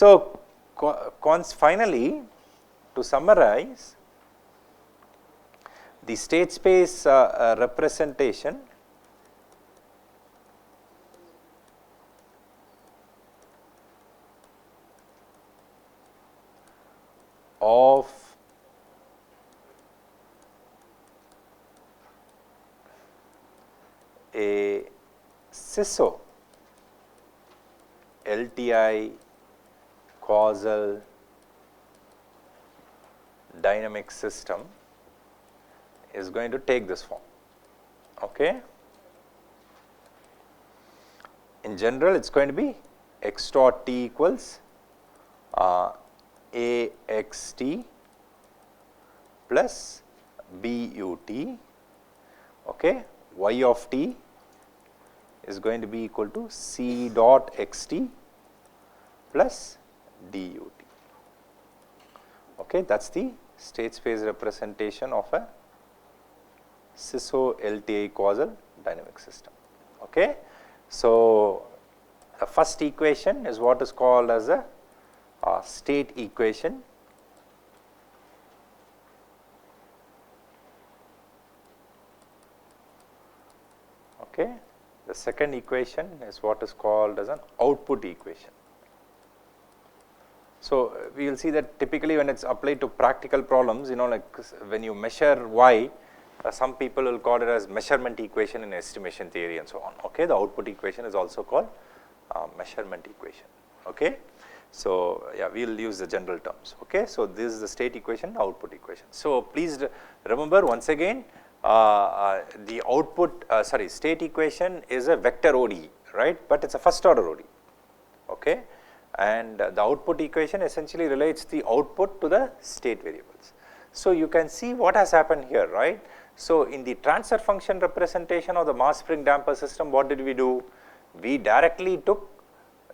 So, finally, to summarize, the state space representation of a CISO LTI causal dynamic system is going to take this form. Okay. In general, it's going to be x dot t equals axt plus but. Okay. Y of t is going to be equal to c dot xt plus dut. Okay, that's the state space representation of a CISO LTI causal dynamic system. Okay, so the first equation is what is called as a state equation. Okay, the second equation is what is called as an output equation. So we will see that typically when it's applied to practical problems, like when you measure y, some people will call it as measurement equation in estimation theory and so on. Okay, the output equation is also called measurement equation. Okay, so yeah, we will use the general terms. Okay, so this is the state equation, output equation. So please remember once again, the output, state equation is a vector ODE, right? But it's a first order ODE. Okay. And the output equation essentially relates the output to the state variables. So you can see what has happened here, right? So in the transfer function representation of the mass spring damper system, what did we do? We directly took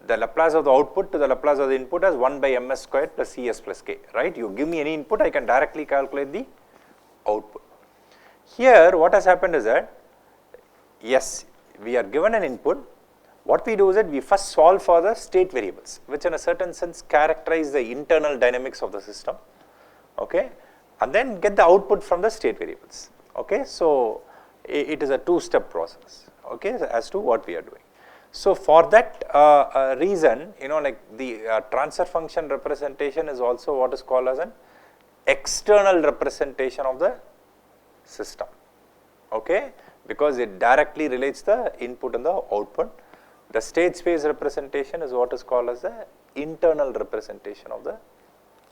the Laplace of the output to the Laplace of the input as 1 by ms squared plus cs plus k, right? You give me any input, I can directly calculate the output. Here what has happened is that, yes, we are given an input. What we do is that we first solve for the state variables, which in a certain sense characterize the internal dynamics of the system, okay, and then get the output from the state variables. Okay, so it is a two-step process, okay, as to what we are doing. So for that reason, like the transfer function representation is also what is called as an external representation of the system, okay, because it directly relates the input and the output. The state space representation is what is called as the internal representation of the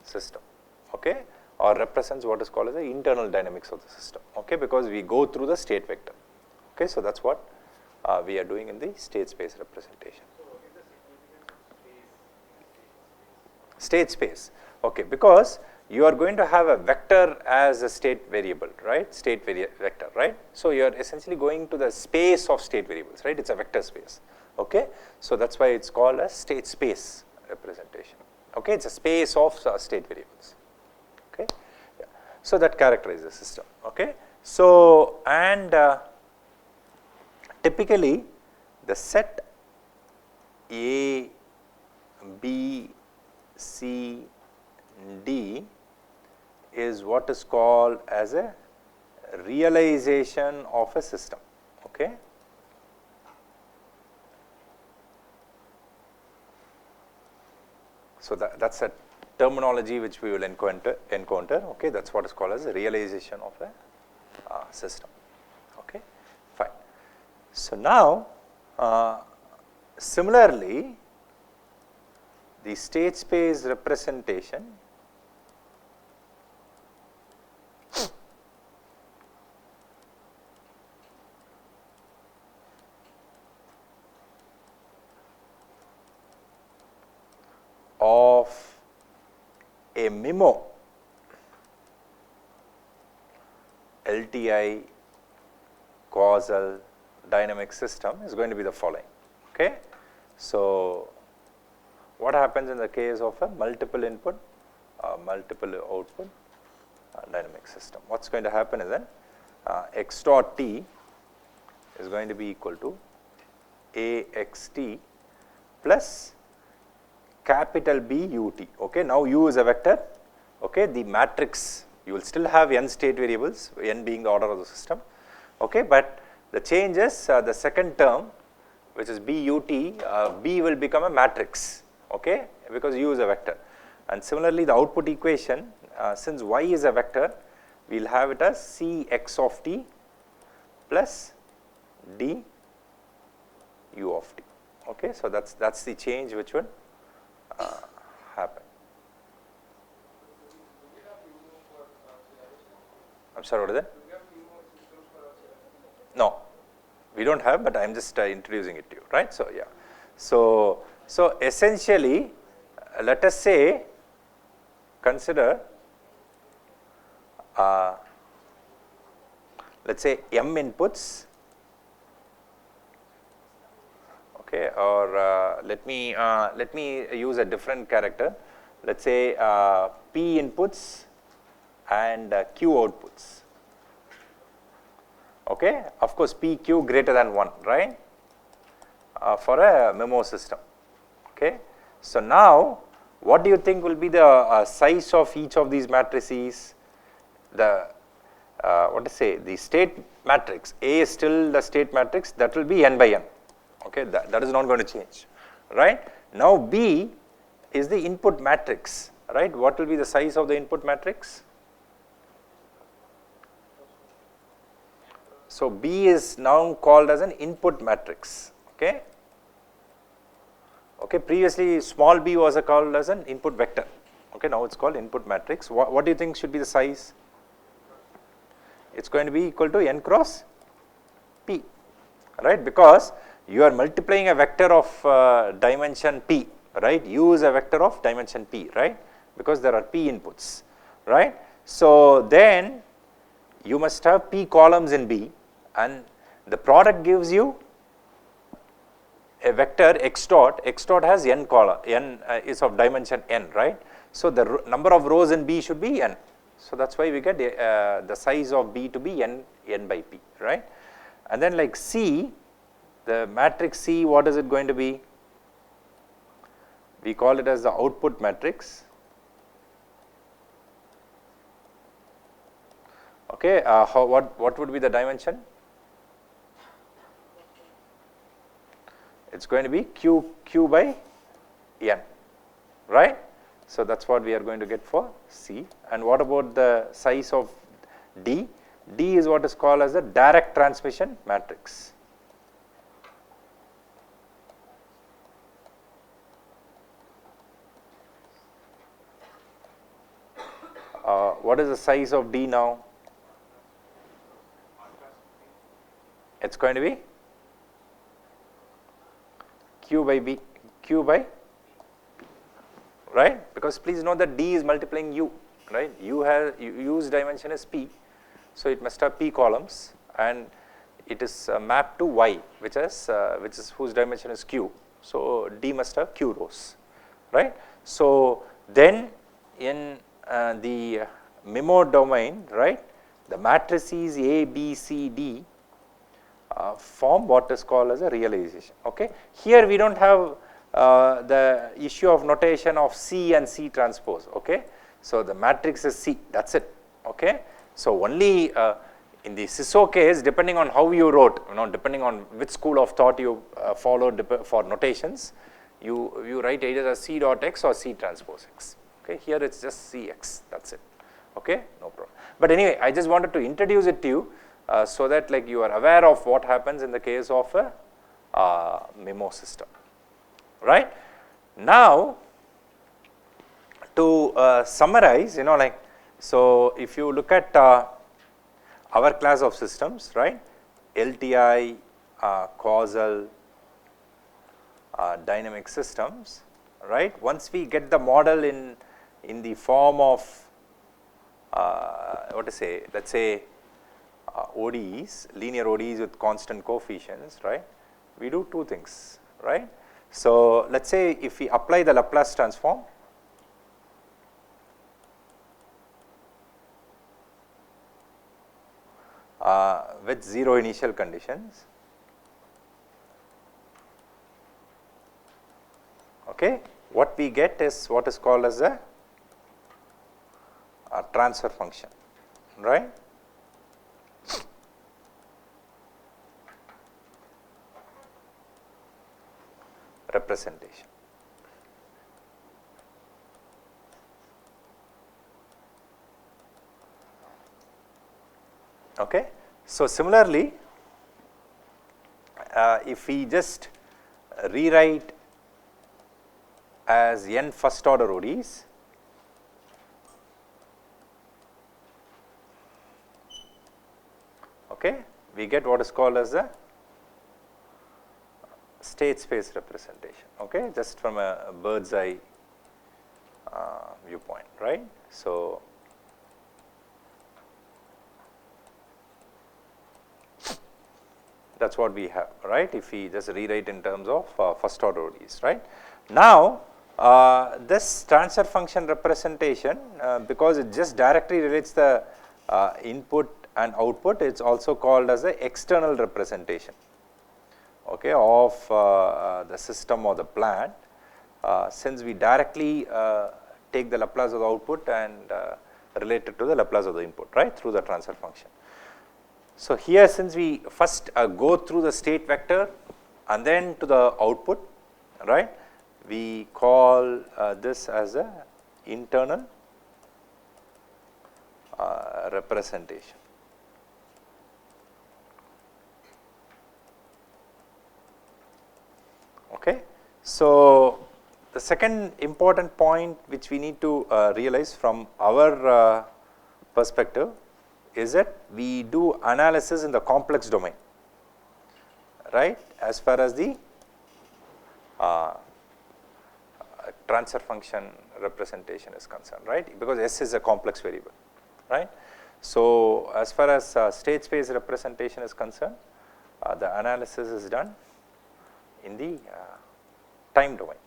system, okay, or represents what is called as the internal dynamics of the system, okay, because we go through the state vector. Okay, so that's what we are doing in the state space representation. So what is the significance of space? State space, okay, because you are going to have a vector as a state variable, right? State vector, right? So you are essentially going to the space of state variables, right? It's a vector space. Okay, so that's why it's called a state space representation. Okay, it's a space of state variables. Okay, yeah. So that characterizes the system. Okay, so and typically the set A, B, C, D is what is called as a realization of a system. Okay. So that's a terminology which we will encounter. Okay, that's what is called as a realization of a system. Okay, fine. So now, similarly, the state space representation of a MIMO LTI causal dynamic system is going to be the following. Okay, so what happens in the case of a multiple input, multiple output dynamic system? What's going to happen is that x dot t is going to be equal to axt plus capital B ut. Okay, now U is a vector. Okay, the matrix, you will still have n state variables, n being the order of the system. Okay, but the change is the second term, which is B ut, B will become a matrix. Okay, because U is a vector. And similarly, the output equation, since Y is a vector, we will have it as Cx of t plus d u of t. Okay, so that's the change which would happen. I'm sorry, what is that? No, we don't have, but I'm just introducing it to you, right? So yeah, so essentially, let us say, consider, let's say m inputs. Okay, or let me use a different character. Let's say p inputs and q outputs. Okay, of course PQ greater than 1, right, for a memo system. Okay, so now what do you think will be the size of each of these matrices? The what to say, the state matrix A is still the state matrix, that will be n by n. Okay, that is not going to change, right? Now B is the input matrix, right? What will be the size of the input matrix? So B is now called as an input matrix. Okay. Okay. Previously, small b was called as an input vector. Okay. Now it's called input matrix. What do you think should be the size? It's going to be equal to n cross p, right? Because you are multiplying a vector of dimension p, right? U is a vector of dimension p, right? Because there are p inputs, right? So then you must have p columns in B, and the product gives you a vector x dot. X dot has n column, n is of dimension n, right? So the number of rows in B should be n. So that's why we get the size of B to be n by p, right? And then like C, the matrix C, what is it going to be? We call it as the output matrix. Okay, what would be the dimension? It's going to be q by n, right? So that's what we are going to get for C. And what about the size of D? D is what is called as the direct transmission matrix. What is the size of D now? It's going to be q by b, q by p, right? Because please note that D is multiplying U, right? U's dimension is p, so it must have p columns, and it is mapped to Y, which is whose dimension is q. So D must have q rows, right? So then in the memo domain, right, the matrices A, B, C, D form what is called as a realization. Okay, here we don't have the issue of notation of C and C transpose. Okay, so the matrix is C, that's it. Okay, so only in the CISO case, depending on how you wrote, depending on which school of thought you followed for notations, you write either as C dot X or C transpose X. Okay, here it's just Cx, that's it. Okay, no problem. But anyway, I just wanted to introduce it to you so that like you are aware of what happens in the case of a memo system, right? Now, to summarize, so if you look at our class of systems, right, LTI, causal, dynamic systems, right, once we get the model in the form of what to say, let's say ODEs, linear ODEs with constant coefficients, right, we do two things, right? So let's say if we apply the Laplace transform, with 0 initial conditions, okay, what we get is what is called as a transfer function, right? Representation. Okay. So, similarly, if we just rewrite as n first order ODEs, okay, we get what is called as a state space representation, okay, just from a bird's eye viewpoint, right. So, that is what we have, right, if we just rewrite in terms of first order ODEs, right. Now, this transfer function representation, because it just directly relates the input and output, it is also called as the external representation, okay, of the system or the plant, since we directly take the Laplace of the output and relate it to the Laplace of the input, right, through the transfer function. So, here since we first go through the state vector and then to the output, right, we call this as a internal representation. Okay. So, the second important point which we need to realize from our perspective is that we do analysis in the complex domain, right, as far as the transfer function representation is concerned, right, because S is a complex variable, right. So, as far as state space representation is concerned, the analysis is done in the time domain,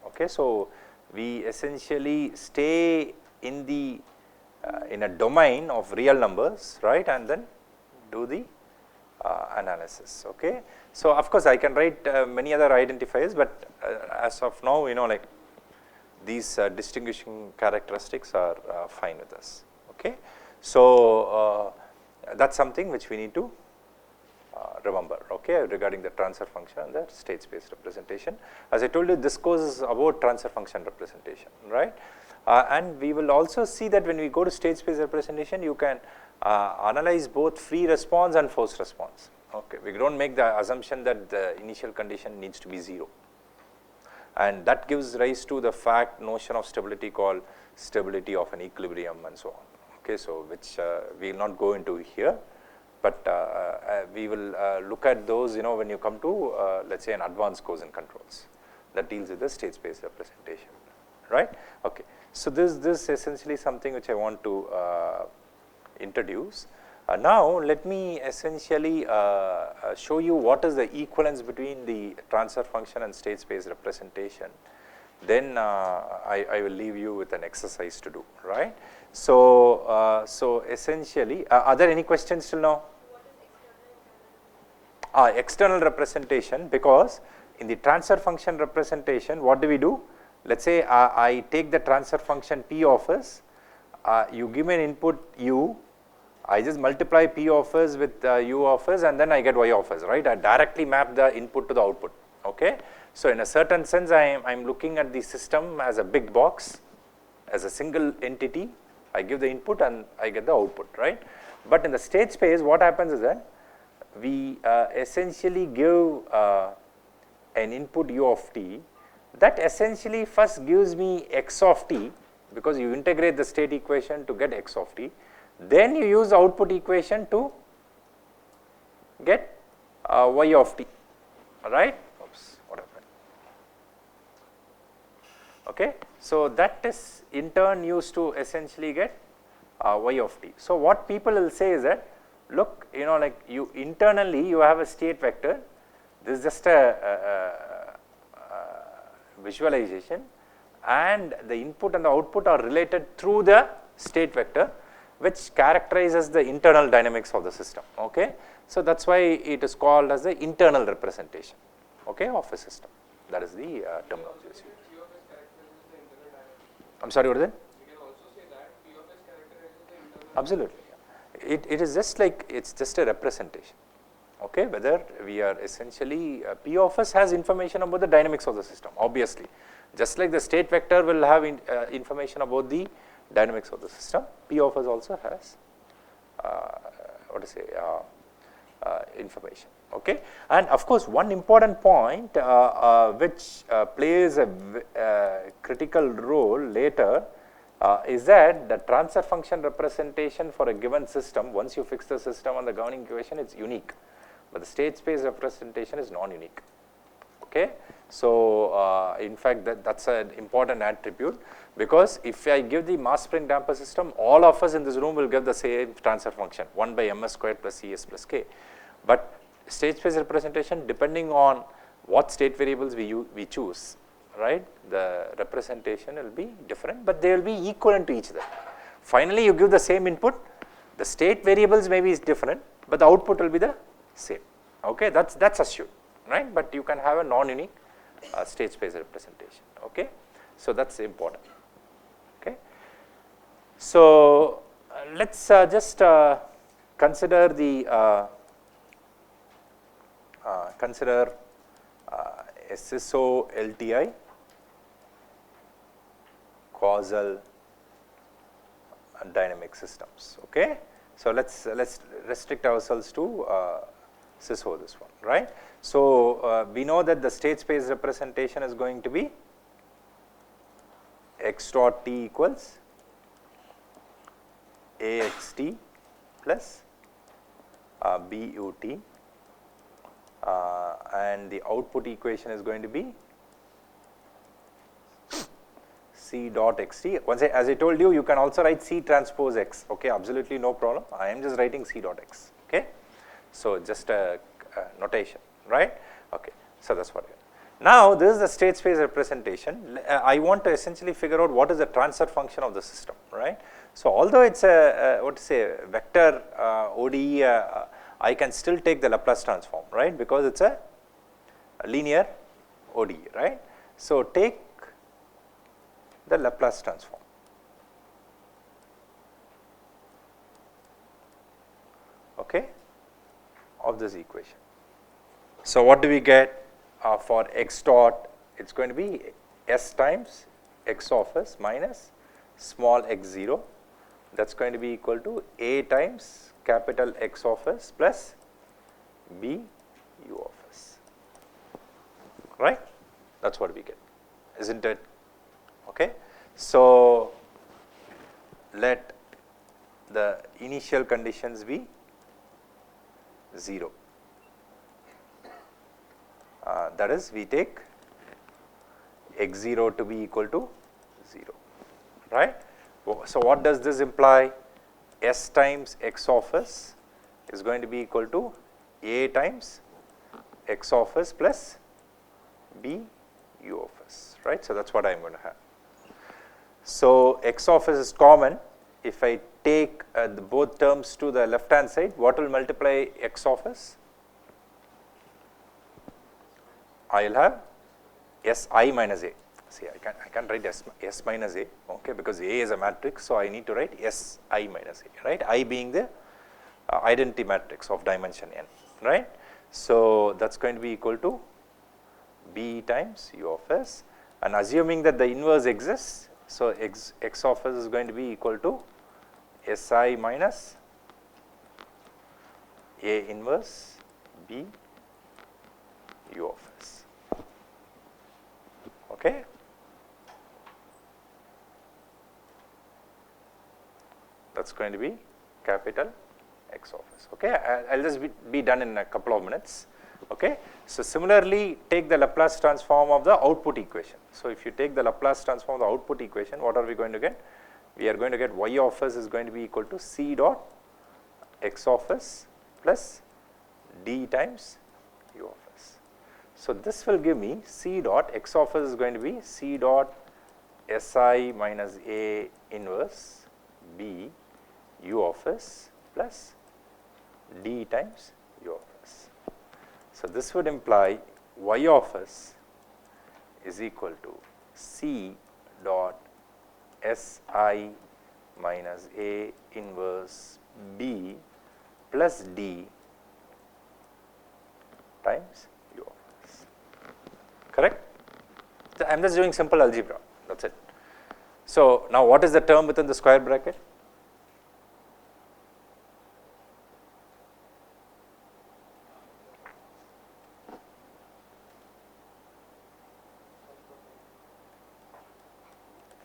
okay. So, we essentially stay in the in a domain of real numbers, right, and then do the analysis, okay. So, of course, I can write many other identifiers, but as of now, like these distinguishing characteristics are fine with us, okay. So, that is something which we need to remember, okay, regarding the transfer function and the state space representation. As I told you, this course is about transfer function representation, right. And we will also see that when we go to state space representation, you can analyze both free response and forced response, okay. We do not make the assumption that the initial condition needs to be 0, and that gives rise to the fact notion of stability called stability of an equilibrium and so on, okay. So, which we will not go into here, but we will look at those, when you come to let us say an advanced course in controls that deals with the state space representation, right, okay. So, this is essentially something which I want to introduce. Now, let me essentially show you what is the equivalence between the transfer function and state space representation. Then I will leave you with an exercise to do, right. So, so essentially, are there any questions till now? External representation, because in the transfer function representation, what do we do? Let us say I take the transfer function P of s, you give me an input u, I just multiply P of s with u of s, and then I get y of s, right. I directly map the input to the output, okay. So, in a certain sense, I am looking at the system as a big box, as a single entity, I give the input and I get the output, right. But in the state space, what happens is that we essentially give an input u of t, that essentially first gives me x of t, because you integrate the state equation to get x of t, then you use the output equation to get y of t, right. Oops, what happened? Okay. So, that is in turn used to essentially get y of t. So, what people will say is that, look, like you internally you have a state vector, this is just a visualization, and the input and the output are related through the state vector, which characterizes the internal dynamics of the system, okay. So, that is why it is called as the internal representation, okay, of a system. That is the terminology. I'm sorry, what is it? We can also say that P of S characterizes the internal. Absolutely. It is just like, it's just a representation. Okay, whether we are essentially, P of S has information about the dynamics of the system, obviously. Just like the state vector will have information about the dynamics of the system, P of S also has information. Okay, and of course, one important point which plays a critical role later is that the transfer function representation for a given system, once you fix the system on the governing equation, it's unique, but the state space representation is non-unique. Okay, so in fact that's an important attribute, because if I give the mass spring damper system, all of us in this room will get the same transfer function, 1 by ms squared plus cs plus k, but state space representation, depending on what state variables we choose, right, the representation will be different, but they will be equivalent to each other. Finally, you give the same input, the state variables may be different, but the output will be the same. Okay, that's assumed, right, but you can have a non-unique state space representation. Okay, so that's important. Okay, so let's just consider the SSO LTI causal dynamic systems. Okay, so let's restrict ourselves to SSO, this one, right. So we know that the state space representation is going to be x dot t equals axt plus but, and the output equation is going to be c dot xt. Once as I told you, you can also write c transpose x. Okay, absolutely no problem. I am just writing c dot x. Okay, so just a notation, right? Okay, so that's what. Now this is the state space representation. I want to essentially figure out what is the transfer function of the system, right? So although it's a vector ODE, I can still take the Laplace transform, right? Because it's a linear ODE, right? So take the Laplace transform. Okay, of this equation. So what do we get for x dot? It's going to be s times x of s minus small x0. That's going to be equal to a times capital X of s plus b u of s, right? That's what we get, isn't it? Okay, so let the initial conditions be 0. That is, we take x0 to be equal to 0, right? So what does this imply? S times x of s is going to be equal to a times x of s plus b u of s, right? So that's what I'm going to have. So x of s is common. If I take both terms to the left hand side, what will multiply x of s? I will have si minus a. See, I can write s minus a, okay, because a is a matrix, so I need to write si minus a, right? I being the identity matrix of dimension n, right? So that's going to be equal to b times u of s, and assuming that the inverse exists, so x of s is going to be equal to si minus a inverse b u of s. Okay. That's going to be capital X of s. Okay, I'll just be done in a couple of minutes. Okay, so similarly, take the Laplace transform of the output equation. So if you take the Laplace transform of the output equation, what are we going to get? We are going to get y of s is going to be equal to c dot x of s plus d times u of s. So this will give me c dot x of s is going to be c dot si minus a inverse b u of s plus d times u of s. So this would imply y of s is equal to c dot Si minus A inverse B plus D times U of S. Correct? So I am just doing simple algebra, that is it. So now what is the term within the square bracket?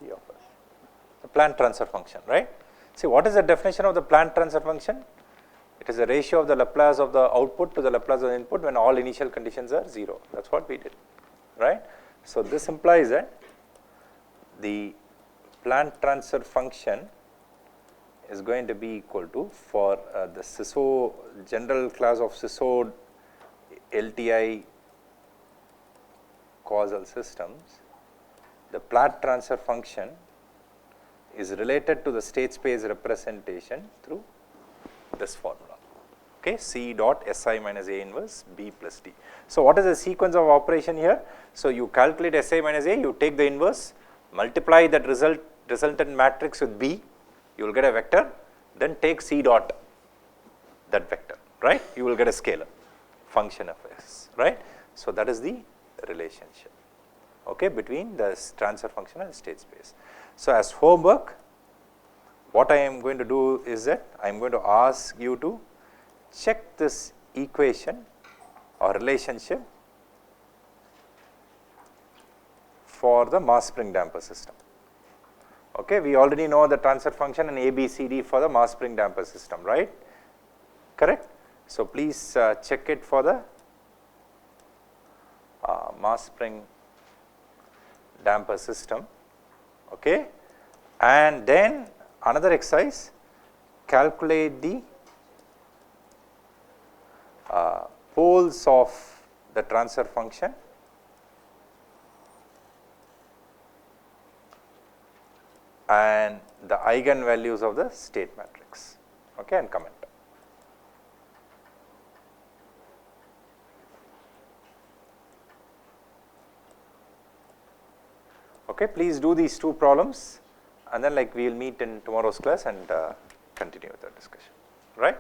P of S. The Plant transfer function, right? See, what is the definition of the Plant transfer function? It is the ratio of the Laplace of the output to the Laplace of the input when all initial conditions are 0. That is what we did, right? So this implies that the Plant transfer function is going to be equal to, for the CISO general class of CISO LTI causal systems, the Plant transfer function is related to the state space representation through this formula, okay, C dot Si minus A inverse B plus D. So what is the sequence of operation here? So you calculate Si minus A, you take the inverse, multiply that resultant matrix with B, you will get a vector, then take C dot that vector, right? You will get a scalar function of S, right? So that is the relationship, okay, between the transfer function and state space. So as homework, what I am going to do is that I am going to ask you to check this equation or relationship for the mass spring damper system. Okay, we already know the transfer function and ABCD for the mass spring damper system, right? Correct? So please check it for the mass spring damper system, okay? And then another exercise, calculate the poles of the transfer function and the eigenvalues of the state matrix, okay, and comment. Okay, please do these two problems and then like we will meet in tomorrow's class and continue with the discussion, right?